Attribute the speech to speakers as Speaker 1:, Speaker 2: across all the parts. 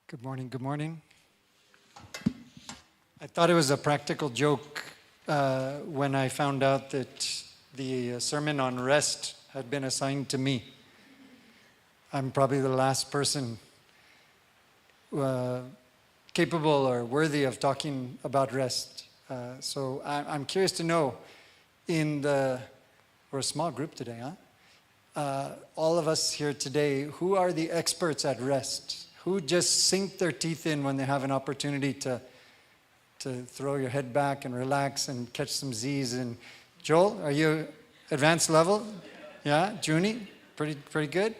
Speaker 1: Good morning, good morning. I thought it was a practical joke when I found out that the sermon on rest had been assigned to me. I'm probably the last person capable or worthy of talking about rest. So I'm curious to know, we're a small group today, huh? All of us here today, who are the experts at rest? Who just sink their teeth in when they have an opportunity to throw your head back and relax and catch some Z's? And Joel, are you advanced level? Yeah, Junie, pretty good?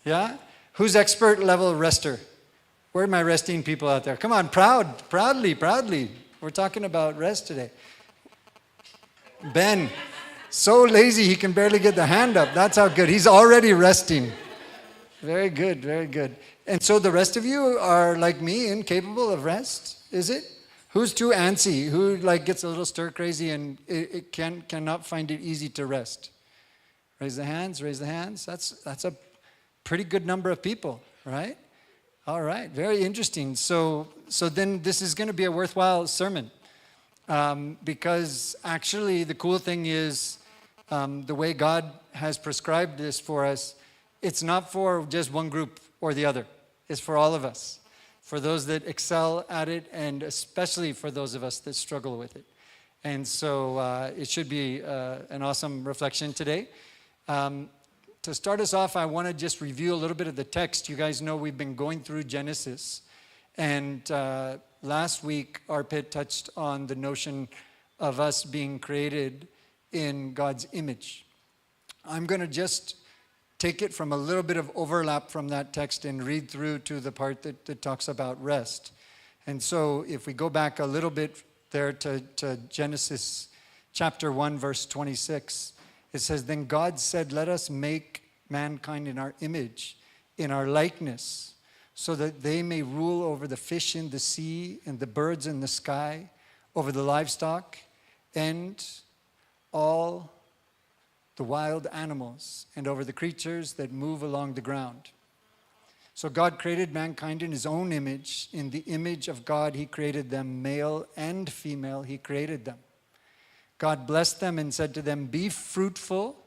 Speaker 1: Yeah? Who's expert level rester? Where are my resting people out there? Come on, proudly. We're talking about rest today. Ben, so lazy he can barely get the hand up. That's how good. He's already resting. Very good, very good. And so the rest of you are like me, incapable of rest, is it? Who's too antsy? Who gets a little stir crazy and cannot find it easy to rest? Raise the hands. That's a pretty good number of people, right? All right, very interesting. So then this is going to be a worthwhile sermon because actually the cool thing is the way God has prescribed this for us, it's not for just one group or the other. It's for all of us, for those that excel at it, and especially for those of us that struggle with it. And so it should be an awesome reflection today. To start us off, I want to just review a little bit of the text. You guys know we've been going through Genesis. And last week, Arpit touched on the notion of us being created in God's image. I'm going to just take it from a little bit of overlap from that text and read through to the part that talks about rest. And so if we go back a little bit there to Genesis chapter 1, verse 26, it says, "Then God said, 'Let us make mankind in our image, in our likeness, so that they may rule over the fish in the sea and the birds in the sky, over the livestock and all the wild animals, and over the creatures that move along the ground.' So God created mankind in his own image. In the image of God, he created them, male and female, he created them. God blessed them and said to them, 'Be fruitful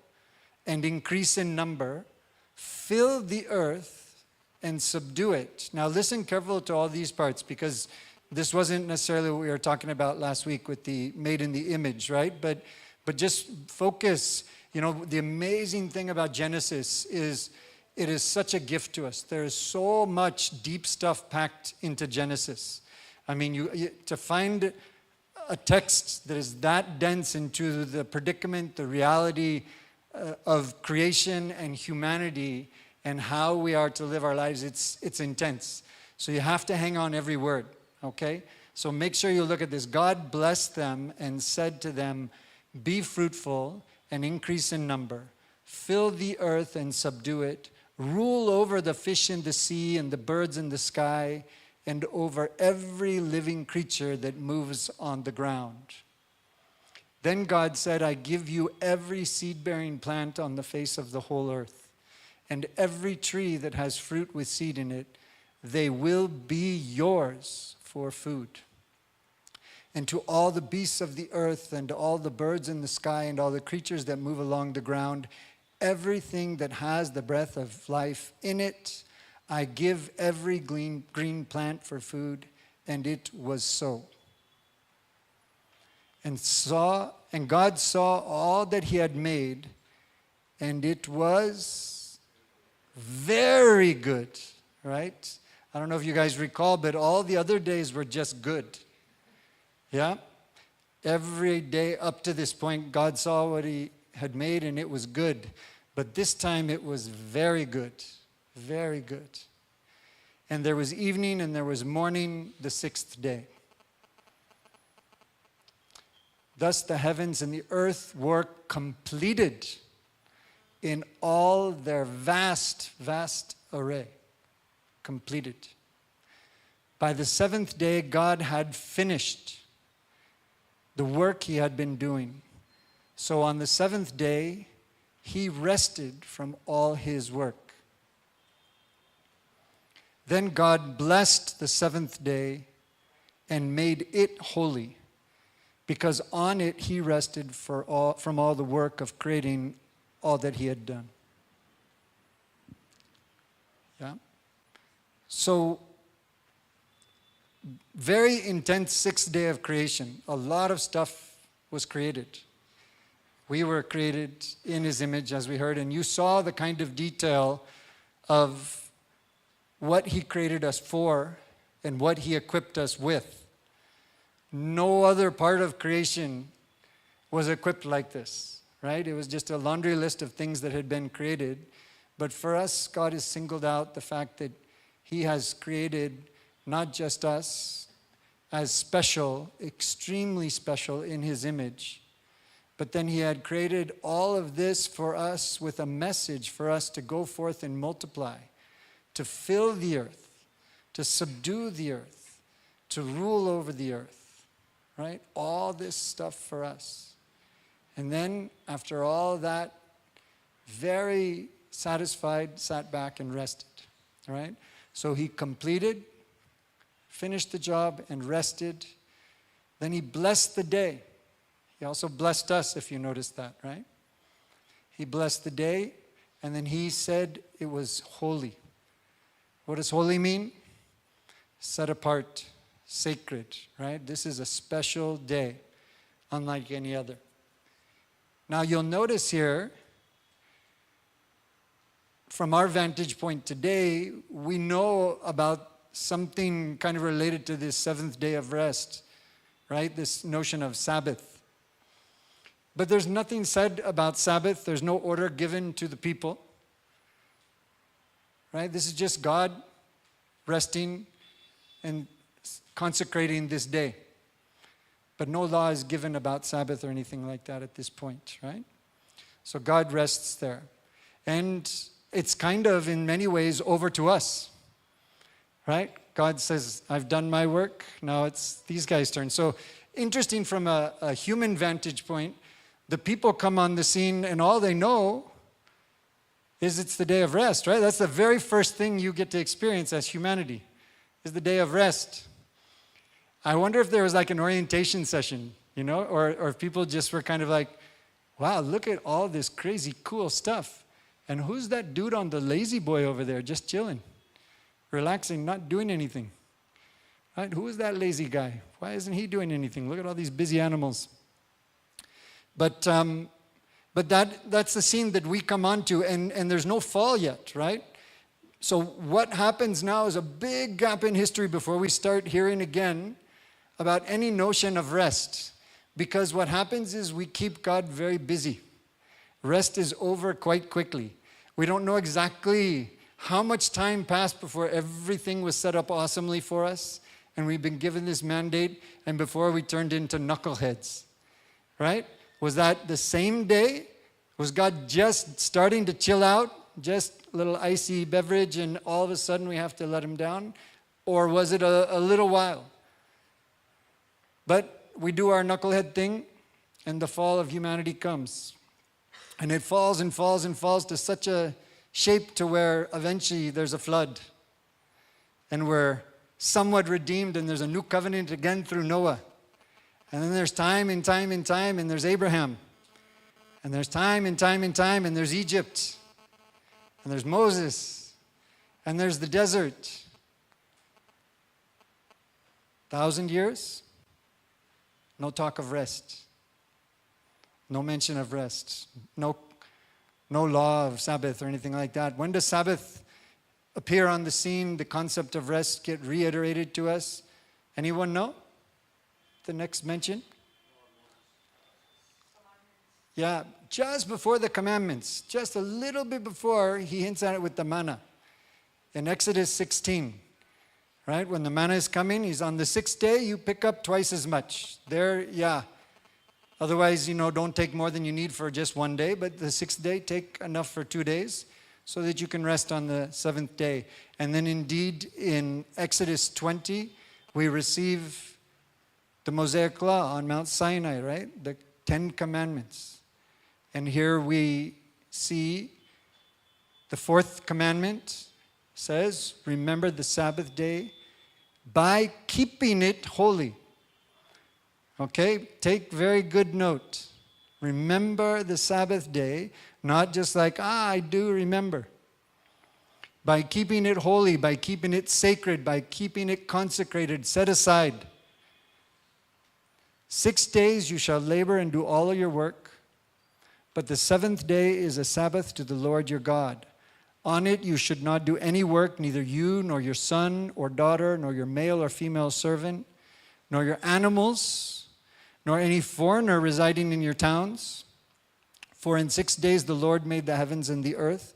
Speaker 1: and increase in number, fill the earth and subdue it.'" Now listen careful to all these parts, because this wasn't necessarily what we were talking about last week with the made in the image, right? But just focus. You know, the amazing thing about Genesis is it is such a gift to us. There is so much deep stuff packed into Genesis. I mean, to find a text that is that dense into the predicament, the reality of creation and humanity and how we are to live our lives, it's intense. So you have to hang on every word, okay? So make sure you look at this. God blessed them and said to them, "Be fruitful and increase in number. Fill the earth and subdue it. Rule over the fish in the sea and the birds in the sky, and over every living creature that moves on the ground." Then God said, "I give you every seed-bearing plant on the face of the whole earth, and every tree that has fruit with seed in it. They will be yours for food. And to all the beasts of the earth, and to all the birds in the sky, and all the creatures that move along the ground, everything that has the breath of life in it, I give every green plant for food." And it was so. And God saw all that he had made, and it was very good, right? I don't know if you guys recall, but all the other days were just good. Yeah? Every day up to this point, God saw what he had made and it was good. But this time it was very good. Very good. And there was evening and there was morning the sixth day. Thus the heavens and the earth were completed in all their vast array. Completed. By the seventh day, God had finished the work he had been doing. So on the seventh day, he rested from all his work. Then God blessed the seventh day and made it holy, because on it he rested from all the work of creating all that he had done. Yeah? So, very intense sixth day of creation. A lot of stuff was created. We were created in his image, as we heard, and you saw the kind of detail of what he created us for and what he equipped us with. No other part of creation was equipped like this, right? It was just a laundry list of things that had been created. But for us, God has singled out the fact that he has created not just us as special, extremely special in his image, but then he had created all of this for us with a message for us to go forth and multiply, to fill the earth, to subdue the earth, to rule over the earth, right? All this stuff for us. And then, after all that, very satisfied, sat back and rested, right? So he completed, finished the job, and rested. Then he blessed the day. He also blessed us, if you noticed that, right? He blessed the day, and then he said it was holy. What does holy mean? Set apart, sacred, right? This is a special day, unlike any other. Now you'll notice here, from our vantage point today, we know about something kind of related to this seventh day of rest, right? This notion of Sabbath. But there's nothing said about Sabbath. There's no order given to the people. Right? This is just God resting and consecrating this day. But no law is given about Sabbath or anything like that at this point, right? So God rests there. And it's kind of, in many ways, over to us, right? God says, I've done my work, now it's these guys' turn. So interesting from a human vantage point, the people come on the scene and all they know is it's the day of rest, right? That's the very first thing you get to experience as humanity, is the day of rest. I wonder if there was like an orientation session, or if people just were kind of like, wow, look at all this crazy cool stuff. And who's that dude on the lazy boy over there just chilling, relaxing, not doing anything? Right? Who is that lazy guy? Why isn't he doing anything? Look at all these busy animals. But that's the scene that we come onto, and there's no fall yet, right? So what happens now is a big gap in history before we start hearing again about any notion of rest. Because what happens is we keep God very busy. Rest is over quite quickly. We don't know exactly how much time passed before everything was set up awesomely for us, and we've been given this mandate, and before we turned into knuckleheads, right? Was that the same day? Was God just starting to chill out, just a little icy beverage, and all of a sudden we have to let him down? Or was it a little while? But we do our knucklehead thing, and the fall of humanity comes. And it falls and falls and falls to such a shape to where eventually there's a flood. And we're somewhat redeemed, and there's a new covenant again through Noah. And then there's time and time and time, and there's Abraham. And there's time and time and time, and there's Egypt. And there's Moses. And there's the desert. 1,000 years, no talk of rest. No mention of rest. No law of Sabbath or anything like that. When does Sabbath appear on the scene? The concept of rest get reiterated to us? Anyone know? The next mention? Yeah, just before the commandments. Just a little bit before, he hints at it with the manna. In Exodus 16. Right? When the manna is coming, he's on the sixth day, you pick up twice as much. There, yeah. Otherwise, don't take more than you need for just one day, but the sixth day, take enough for 2 days so that you can rest on the seventh day. And then indeed, in Exodus 20, we receive the Mosaic Law on Mount Sinai, right? The 10 Commandments. And here we see the fourth commandment, says, remember the Sabbath day by keeping it holy. Okay, take very good note. Remember the Sabbath day, not just like, I do remember. By keeping it holy, by keeping it sacred, by keeping it consecrated, set aside. 6 days you shall labor and do all of your work, but the seventh day is a Sabbath to the Lord your God. On it you should not do any work, neither you, nor your son or daughter, nor your male or female servant, nor your animals, nor any foreigner residing in your towns. For in 6 days the Lord made the heavens and the earth,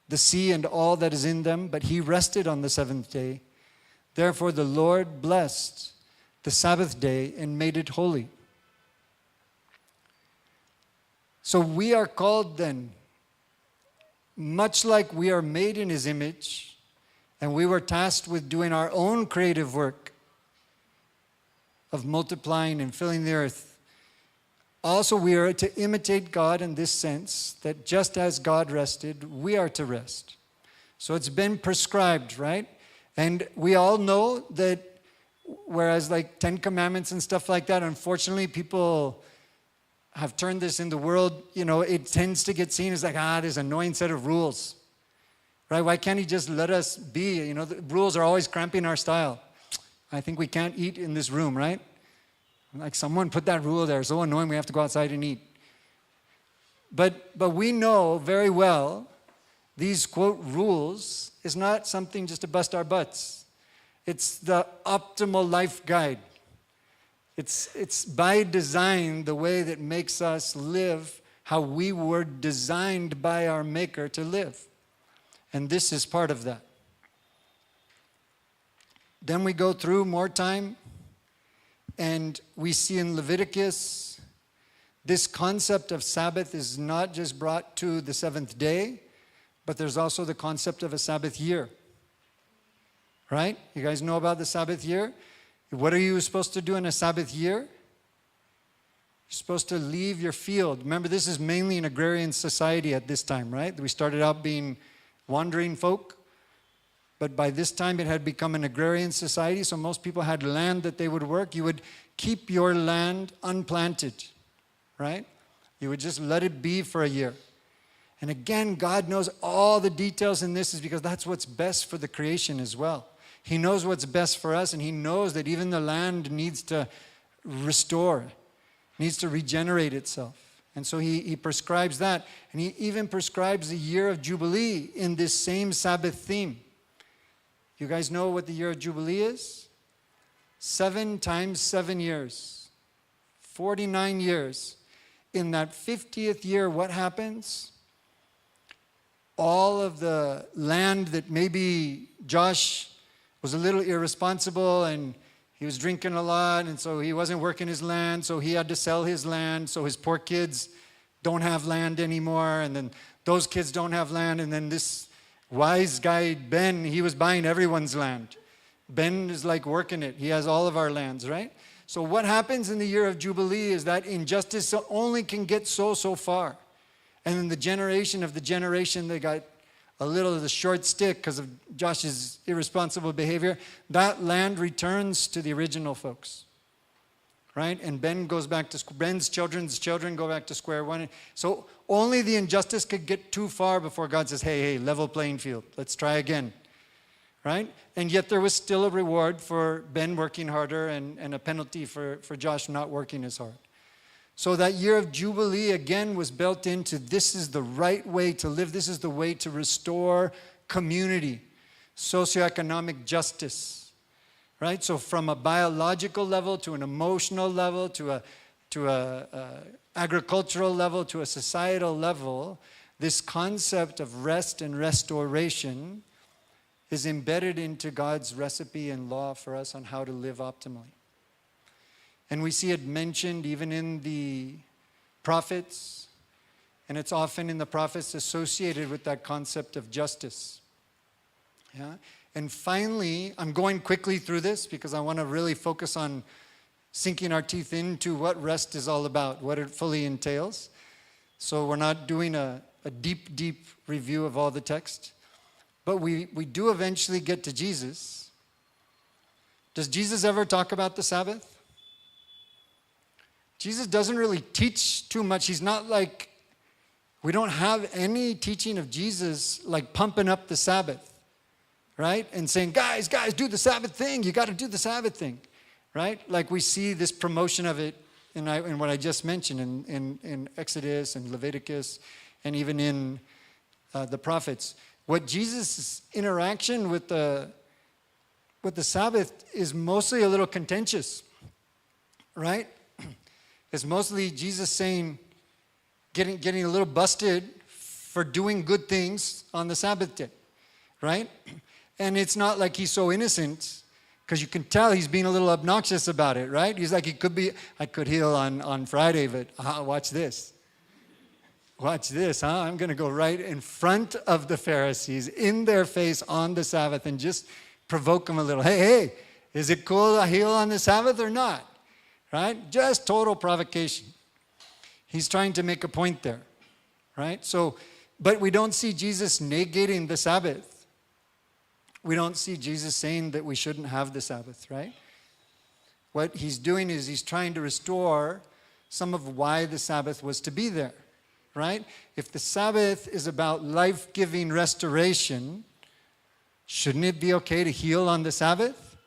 Speaker 1: the sea and all that is in them, but he rested on the seventh day. Therefore the Lord blessed the Sabbath day and made it holy. So we are called then, much like we are made in his image, and we were tasked with doing our own creative work of multiplying and filling the earth. Also, we are to imitate God in this sense, that just as God rested, we are to rest. So it's been prescribed, right? And we all know that whereas like 10 Commandments and stuff like that, unfortunately, people have turned this in the world, it tends to get seen as like, this annoying set of rules, right? Why can't he just let us be? The rules are always cramping our style. I think we can't eat in this room, right? Like someone put that rule there, so annoying we have to go outside and eat. But we know very well these, quote, rules is not something just to bust our butts. It's the optimal life guide. It's by design the way that makes us live how we were designed by our Maker to live. And this is part of that. Then we go through more time, and we see in Leviticus, this concept of Sabbath is not just brought to the seventh day, but there's also the concept of a Sabbath year. Right? You guys know about the Sabbath year? What are you supposed to do in a Sabbath year? You're supposed to leave your field. Remember, this is mainly an agrarian society at this time, right? We started out being wandering folk, but by this time it had become an agrarian society, so most people had land that they would work. You would keep your land unplanted, right? You would just let it be for a year. And again, God knows all the details in this is because that's what's best for the creation as well. He knows what's best for us, and he knows that even the land needs to restore, needs to regenerate itself. And so he prescribes that. And he even prescribes the year of Jubilee in this same Sabbath theme. You guys know what the year of Jubilee is? 7 times 7 years. 49 years. In that 50th year, what happens? All of the land that maybe Josh was a little irresponsible and he was drinking a lot, and so he wasn't working his land, so he had to sell his land, so his poor kids don't have land anymore, and then those kids don't have land, and then this wise guy, Ben, he was buying everyone's land. Ben is like working it. He has all of our lands, right? So what happens in the year of Jubilee is that injustice only can get so far. And then the generation of the generation that got a little of the short stick because of Josh's irresponsible behavior, that land returns to the original folks, right? And Ben goes back to, Ben's children's children go back to square one. So only the injustice could get too far before God says, hey, level playing field. Let's try again, right? And yet there was still a reward for Ben working harder and a penalty for Josh not working as hard. So that year of Jubilee, again, was built into this is the right way to live. This is the way to restore community, socioeconomic justice, right? So from a biological level to an emotional level to a agricultural level to a societal level, this concept of rest and restoration is embedded into God's recipe and law for us on how to live optimally. And we see it mentioned even in the prophets, and it's often in the prophets associated with that concept of justice. Yeah? And finally, I'm going quickly through this because I want to really focus on sinking our teeth into what rest is all about, what it fully entails. So we're not doing a deep review of all the text. but we do eventually get to Jesus. Does Jesus ever talk about the Sabbath? Jesus doesn't really teach too much. He's not like, we don't have any teaching of Jesus like pumping up the Sabbath, right? And saying, guys, do the Sabbath thing. You got to do the Sabbath thing, right? Like we see this promotion of it in what I just mentioned in Exodus and Leviticus and even in the prophets. What Jesus' interaction with the Sabbath is mostly a little contentious, right? It's mostly Jesus saying, getting a little busted for doing good things on the Sabbath day, right? And it's not like he's so innocent, because you can tell he's being a little obnoxious about it, right? He's like, I could heal on Friday, but watch this. Watch this, huh? I'm going to go right in front of the Pharisees, in their face on the Sabbath, and just provoke them a little. Hey, is it cool to heal on the Sabbath or not? Right? Just total provocation. He's trying to make a point there, right? So, but we don't see Jesus negating the Sabbath. We don't see Jesus saying that we shouldn't have the Sabbath, right? What he's doing is he's trying to restore some of why the Sabbath was to be there, right? If the Sabbath is about life-giving restoration, shouldn't it be okay to heal on the Sabbath?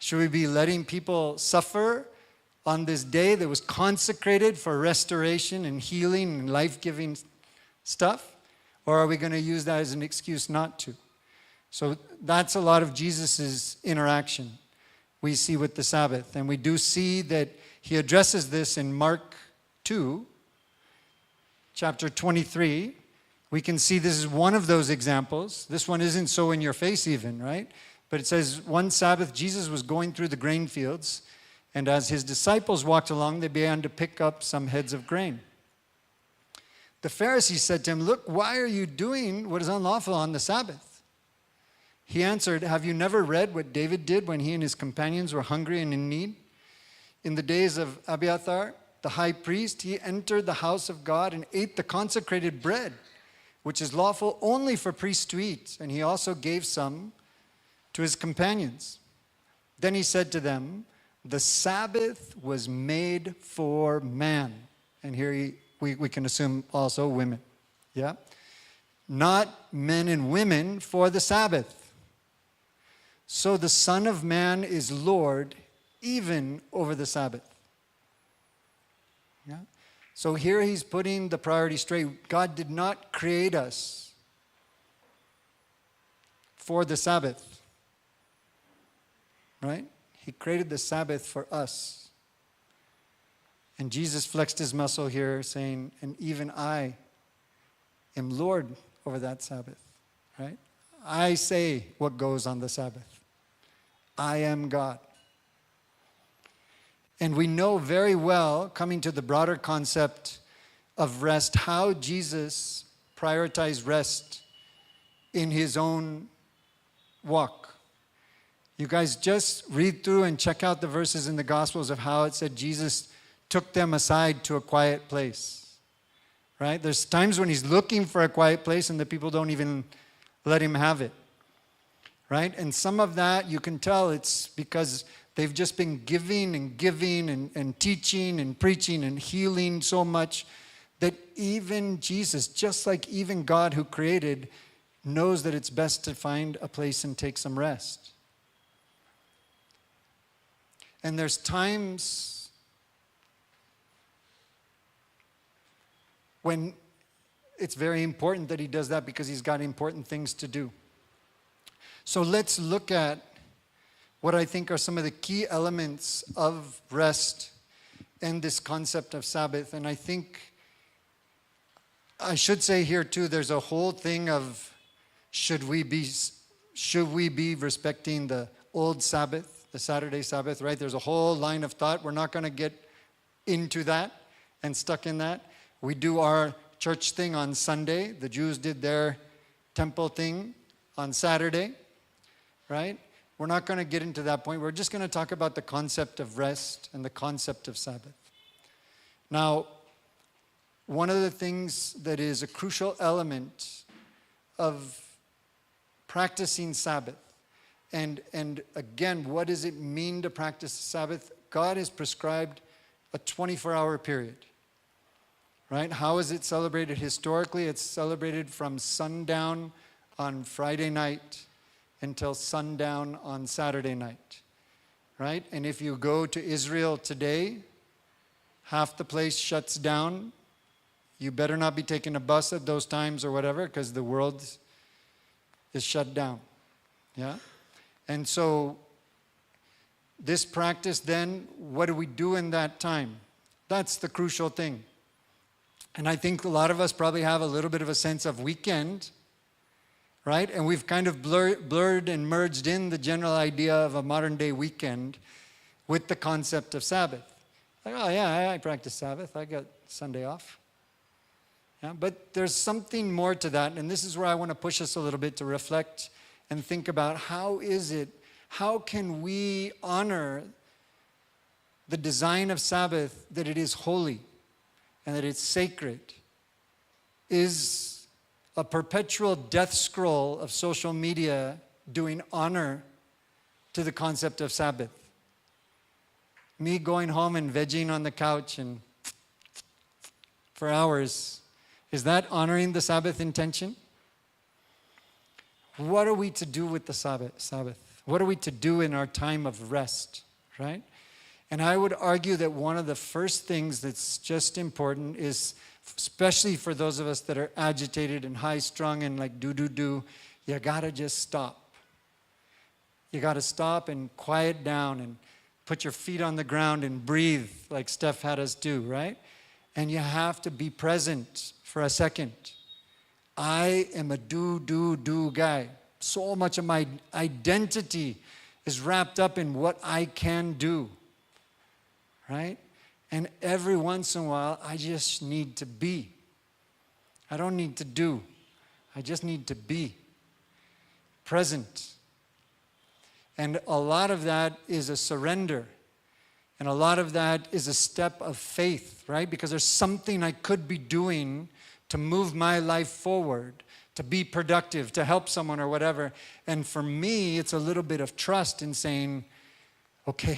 Speaker 1: Should we be letting people suffer on this day that was consecrated for restoration and healing and life-giving stuff? Or are we going to use that as an excuse not to? So that's a lot of Jesus' interaction we see with the Sabbath. And we do see that he addresses this in Mark 2, chapter 23. We can see this is one of those examples. This one isn't so in your face even, right? But it says, one Sabbath, Jesus was going through the grain fields, and as his disciples walked along, they began to pick up some heads of grain. The Pharisees said to him, look, why are you doing what is unlawful on the Sabbath? He answered, have you never read what David did when he and his companions were hungry and in need? In the days of Abiathar, the high priest, he entered the house of God and ate the consecrated bread, which is lawful only for priests to eat, and he also gave some to his companions. Then he said to them, the Sabbath was made for man. And here we can assume also women. Yeah? Not men and women for the Sabbath. So the Son of Man is Lord even over the Sabbath. Yeah? So here he's putting the priority straight. God did not create us for the Sabbath. Right? He created the Sabbath for us. And Jesus flexed his muscle here saying, and even I am Lord over that Sabbath, right? I say what goes on the Sabbath. I am God. And we know very well, coming to the broader concept of rest, how Jesus prioritized rest in his own walk. You guys just read through and check out the verses in the Gospels of how it said Jesus took them aside to a quiet place, right? There's times when he's looking for a quiet place and the people don't even let him have it, right? And some of that you can tell it's because they've just been giving and teaching and preaching and healing so much that even Jesus, just like even God who created, knows that it's best to find a place and take some rest. And there's times when it's very important that he does that because he's got important things to do. So let's look at what I think are some of the key elements of rest and this concept of Sabbath. And I think I should say here too, there's a whole thing of should we be respecting the old Sabbath? The Saturday Sabbath, right? There's a whole line of thought. We're not going to get into that and stuck in that. We do our church thing on Sunday. The Jews did their temple thing on Saturday, right? We're not going to get into that point. We're just going to talk about the concept of rest and the concept of Sabbath. Now, one of the things that is a crucial element of practicing Sabbath. And again, what does it mean to practice the Sabbath? God has prescribed a 24-hour period, right? How is it celebrated historically? It's celebrated from sundown on Friday night until sundown on Saturday night, right? And if you go to Israel today, half the place shuts down. You better not be taking a bus at those times or whatever, because the world is shut down, yeah? And so this practice then, what do we do in that time? That's the crucial thing. And I think a lot of us probably have a little bit of a sense of weekend, right? And we've kind of blurred and merged in the general idea of a modern day weekend with the concept of Sabbath. Like, oh yeah, I practice Sabbath. I got Sunday off. Yeah, but there's something more to that, and this is where I want to push us a little bit to reflect and think about how can we honor the design of Sabbath, that it is holy and that it's sacred. Is a perpetual death scroll of social media doing honor to the concept of Sabbath? Me going home and vegging on the couch and for hours, is that honoring the Sabbath intention? What are we to do with the Sabbath? What are we to do in our time of rest, right? And I would argue that one of the first things that's just important is, especially for those of us that are agitated and high-strung and like do, you gotta just stop. You gotta stop and quiet down and put your feet on the ground and breathe like Steph had us do, right? And you have to be present for a second. I am a do guy. So much of my identity is wrapped up in what I can do, right? And every once in a while, I just need to be. I don't need to do. I just need to be present. And a lot of that is a surrender. And a lot of that is a step of faith, right? Because there's something I could be doing to move my life forward, to be productive, to help someone or whatever. And for me, it's a little bit of trust in saying, okay,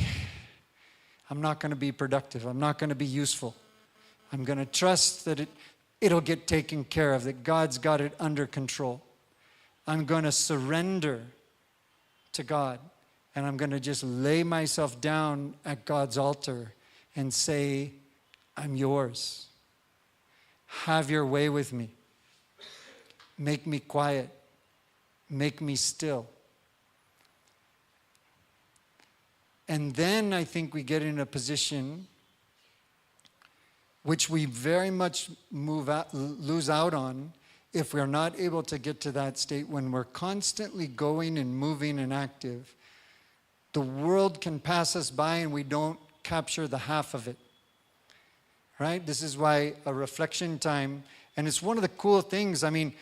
Speaker 1: I'm not going to be productive. I'm not going to be useful. I'm going to trust that it'll get taken care of, that God's got it under control. I'm going to surrender to God, and I'm going to just lay myself down at God's altar and say, I'm yours. Have your way with me. Make me quiet. Make me still. And then I think we get in a position which we very much lose out on if we're not able to get to that state when we're constantly going and moving and active. The world can pass us by and we don't capture the half of it. Right? This is why a reflection time, and it's one of the cool things, I mean,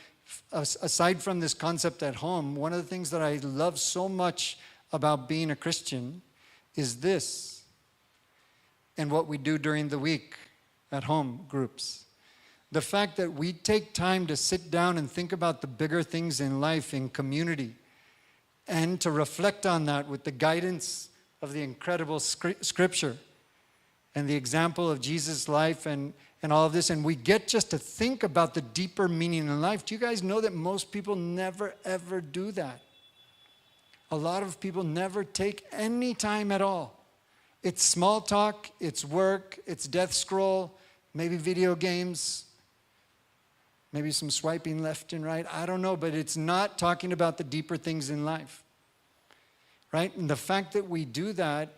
Speaker 1: aside from this concept at home, one of the things that I love so much about being a Christian is this, and what we do during the week at home groups. The fact that we take time to sit down and think about the bigger things in life, in community, and to reflect on that with the guidance of the incredible scripture and the example of Jesus' life and all of this, and we get just to think about the deeper meaning in life. Do you guys know that most people never, ever do that? A lot of people never take any time at all. It's small talk, it's work, it's death scroll, maybe video games, maybe some swiping left and right. I don't know, but it's not talking about the deeper things in life, right? And the fact that we do that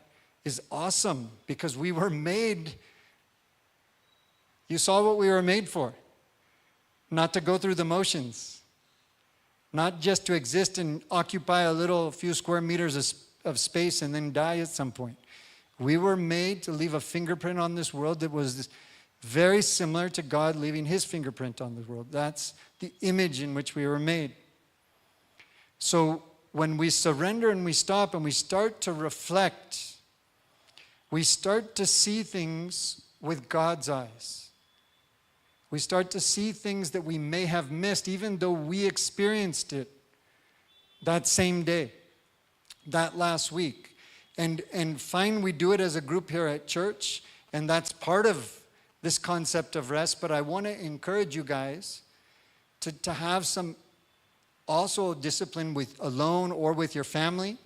Speaker 1: is awesome because we were made, you saw what we were made for, not to go through the motions, not just to exist and occupy a few square meters of space and then die at some point. We were made to leave a fingerprint on this world that was very similar to God leaving his fingerprint on the world. That's the image in which we were made. So when we surrender and we stop and we start to reflect, we start to see things with God's eyes. We start to see things that we may have missed, even though we experienced it that same day, that last week. And fine, we do it as a group here at church, and that's part of this concept of rest, but I want to encourage you guys to have some also discipline with alone or with your family,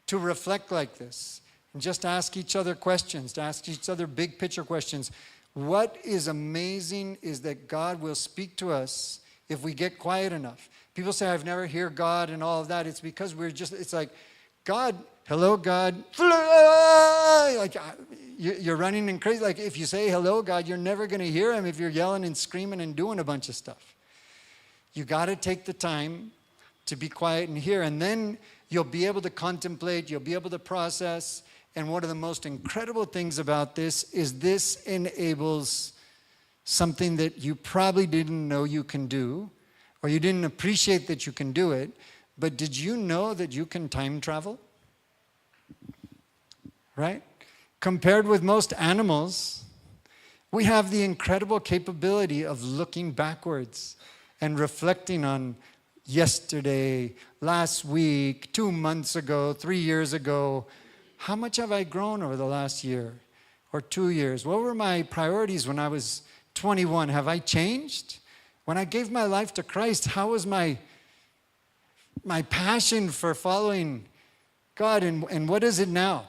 Speaker 1: to reflect like this and just ask each other questions, to ask each other big picture questions. What is amazing is that God will speak to us if we get quiet enough. People say, I've never heard God and all of that. It's because it's like, God, hello, God. Like, you're running and crazy. Like, if you say hello, God, you're never going to hear him if you're yelling and screaming and doing a bunch of stuff. You got to take the time to be quiet and hear, and then you'll be able to contemplate, you'll be able to process. And one of the most incredible things about this is this enables something that you probably didn't know you can do, or you didn't appreciate that you can do it. But did you know that you can time travel? Right? Compared with most animals, we have the incredible capability of looking backwards and reflecting on yesterday, last week, 2 months ago, 3 years ago. How much have I grown over the last year or 2 years? What were my priorities when I was 21? Have I changed? When I gave my life to Christ, how was my passion for following God, and what is it now?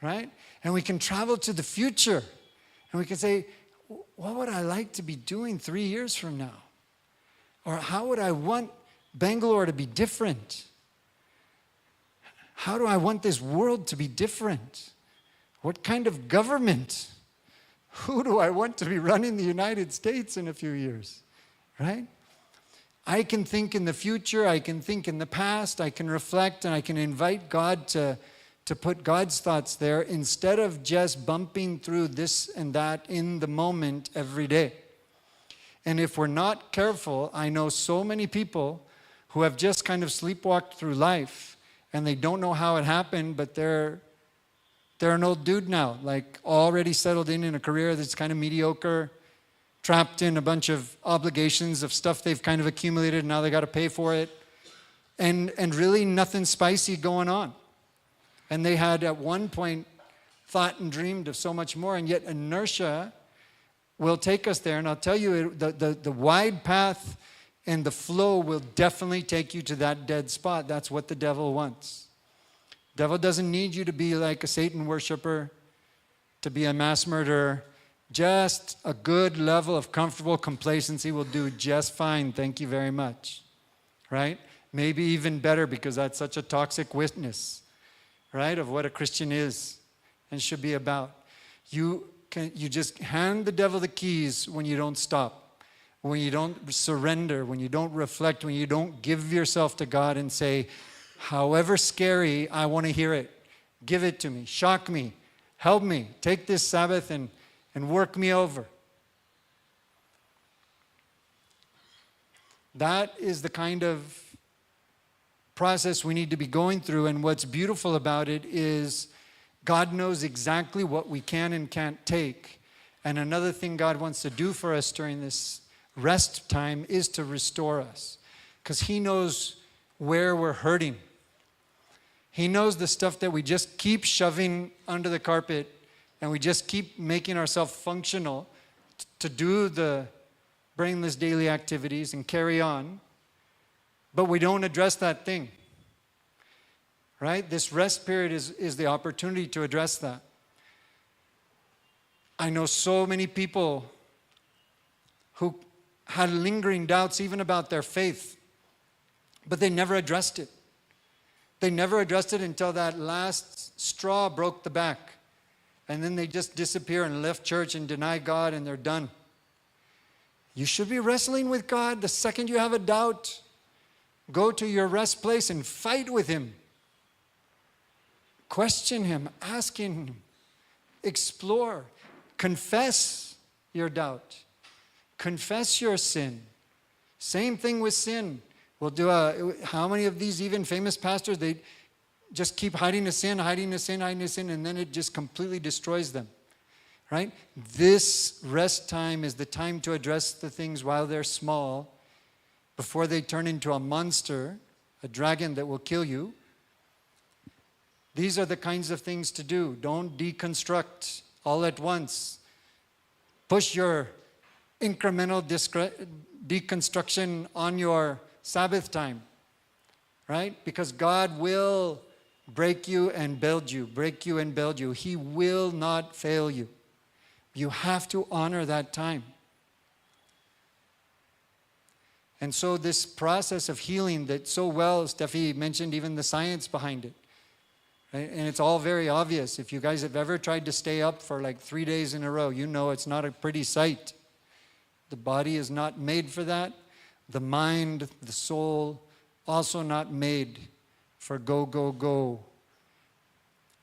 Speaker 1: Right? And we can travel to the future, and we can say, what would I like to be doing 3 years from now? Or how would I want Bangalore to be different? How do I want this world to be different? What kind of government? Who do I want to be running the United States in a few years? Right? I can think in the future, I can think in the past, I can reflect, and I can invite God to put God's thoughts there instead of just bumping through this and that in the moment every day. And if we're not careful, I know so many people who have just kind of sleepwalked through life, and they don't know how it happened, but they're an old dude now, like already settled in a career that's kind of mediocre, trapped in a bunch of obligations of stuff they've kind of accumulated, and now they got to pay for it, and really nothing spicy going on. And they had at one point thought and dreamed of so much more, and yet inertia will take us there. And I'll tell you, the wide path and the flow will definitely take you to that dead spot. That's what the devil wants. The devil doesn't need you to be like a Satan worshiper, to be a mass murderer. Just a good level of comfortable complacency will do just fine. Thank you very much. Right? Maybe even better, because that's such a toxic witness, right, of what a Christian is and should be about. You just hand the devil the keys when you don't stop, when you don't surrender, when you don't reflect, when you don't give yourself to God and say, however scary, I want to hear it. Give it to me. Shock me. Help me. Take this Sabbath and work me over. That is the kind of process we need to be going through, and what's beautiful about it is God knows exactly what we can and can't take. And another thing God wants to do for us during this rest time is to restore us, because He knows where we're hurting. He knows the stuff that we just keep shoving under the carpet, and we just keep making ourselves functional to do the brainless daily activities and carry on, but we don't address that thing. Right? This rest period is the opportunity to address that. I know so many people who had lingering doubts even about their faith, but they never addressed it. They never addressed it until that last straw broke the back. And then they just disappear and left church and deny God, and they're done. You should be wrestling with God. The second you have a doubt, go to your rest place and fight with Him. Question Him, ask Him, explore, confess your doubt, confess your sin. Same thing with sin. We'll do how many of these even famous pastors, they just keep hiding the sin, and then it just completely destroys them, right? This rest time is the time to address the things while they're small, before they turn into a monster a dragon that will kill you. These are the kinds of things to do. Don't deconstruct all at once. Push your incremental deconstruction on your Sabbath time, right? Because God will break you and build you, break you and build you. He will not fail you. You have to honor that time. And so this process of healing that so well, Steffi mentioned even the science behind it. Right? And it's all very obvious. If you guys have ever tried to stay up for like 3 days in a row, you know it's not a pretty sight. The body is not made for that. The mind, the soul, also not made for go, go, go.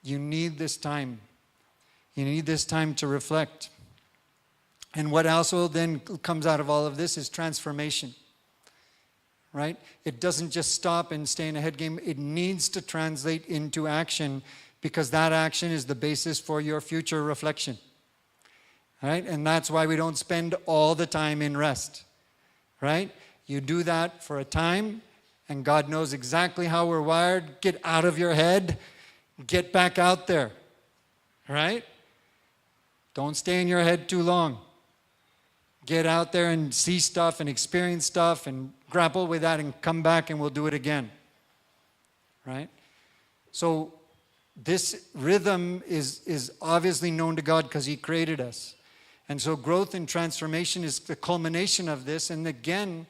Speaker 1: You need this time. You need this time to reflect. And what also then comes out of all of this is transformation. Right? It doesn't just stop and stay in a head game. It needs to translate into action, because that action is the basis for your future reflection. Right? And that's why we don't spend all the time in rest. Right? You do that for a time, and God knows exactly how we're wired. Get out of your head. Get back out there. Right? Don't stay in your head too long. Get out there and see stuff and experience stuff and grapple with that and come back and we'll do it again. Right? So this rhythm is obviously known to God because He created us. And so growth and transformation is the culmination of this. And again,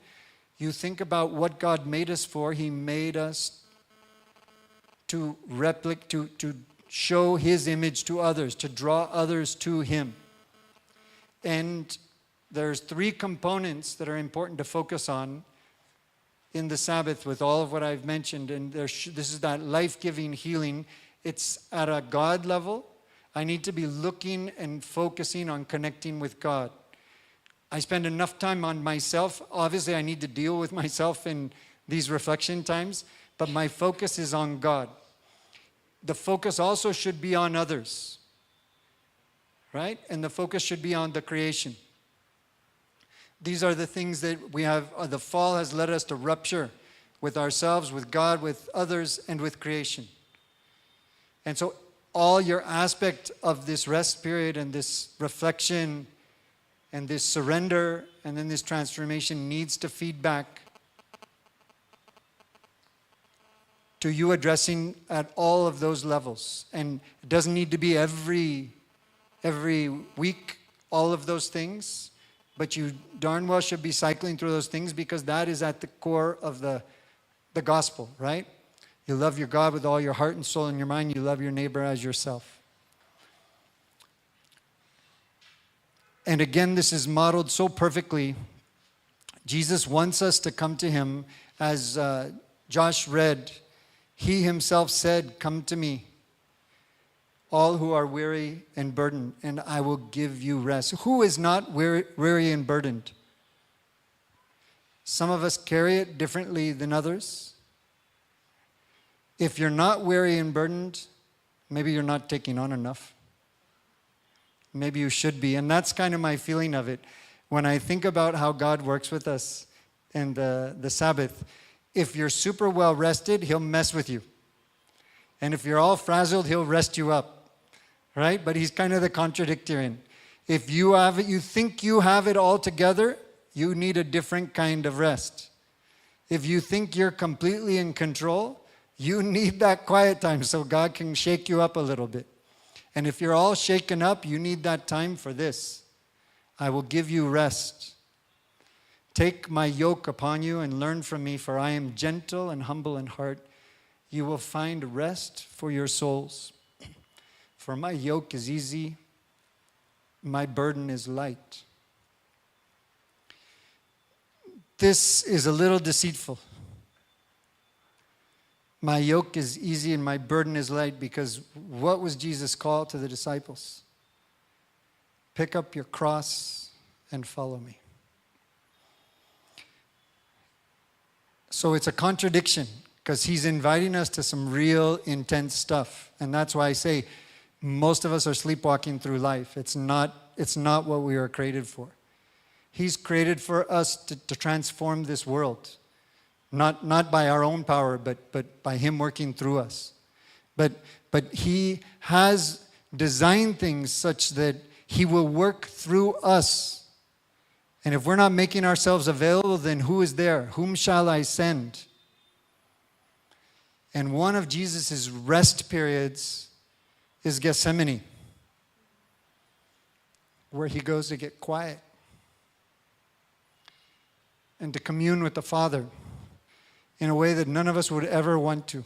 Speaker 1: you think about what God made us for. He made us to show His image to others, to draw others to Him. And there's 3 components that are important to focus on in the Sabbath with all of what I've mentioned. And this is that life-giving healing. It's at a God level. I need to be looking and focusing on connecting with God. I spend enough time on myself. Obviously, I need to deal with myself in these reflection times, but my focus is on God. The focus also should be on others, right? And the focus should be on the creation. These are the things that we have, the fall has led us to rupture with ourselves, with God, with others, and with creation. And so all your aspect of this rest period and this reflection and this surrender and then this transformation needs to feed back to you addressing at all of those levels. And it doesn't need to be every week, all of those things. But you darn well should be cycling through those things, because that is at the core of the gospel, right? You love your God with all your heart and soul and your mind. You love your neighbor as yourself. And again, this is modeled so perfectly. Jesus wants us to come to Him. As Josh read, He Himself said, "Come to me, all who are weary and burdened, and I will give you rest." Who is not weary and burdened? Some of us carry it differently than others. If you're not weary and burdened, maybe you're not taking on enough. Maybe you should be. And that's kind of my feeling of it. When I think about how God works with us and the Sabbath, if you're super well rested, He'll mess with you. And if you're all frazzled, He'll rest you up. Right? But He's kind of the contradictorian. If you have it, you think you have it all together, you need a different kind of rest. If you think you're completely in control, you need that quiet time so God can shake you up a little bit. And if you're all shaken up, you need that time for this. I will give you rest. Take my yoke upon you and learn from me, for I am gentle and humble in heart. You will find rest for your souls. For my yoke is easy, my burden is light. This is a little deceitful. My yoke is easy and my burden is light, because what was Jesus' call to the disciples? Pick up your cross and follow me. So it's a contradiction, because He's inviting us to some real intense stuff. And that's why I say, most of us are sleepwalking through life. It's not what we were created for. He's created for us to transform this world. Not by our own power, but by him working through us. But he has designed things such that he will work through us. And if we're not making ourselves available, then who is there? Whom shall I send? And one of Jesus' rest periods is Gethsemane, where he goes to get quiet and to commune with the Father in a way that none of us would ever want to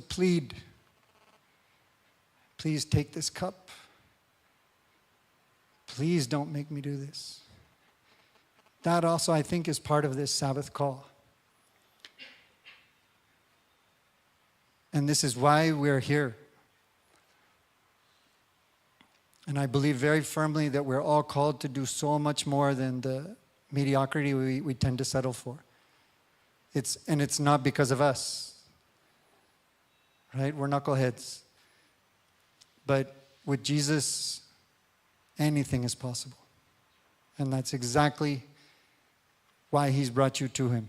Speaker 1: plead, please take this cup. Please don't make me do this. That also, I think, is part of this Sabbath call. And this is why we're here. And I believe very firmly that we're all called to do so much more than the mediocrity we tend to settle for. It's not because of us, right? We're knuckleheads. But with Jesus, anything is possible. And that's exactly why he's brought you to him.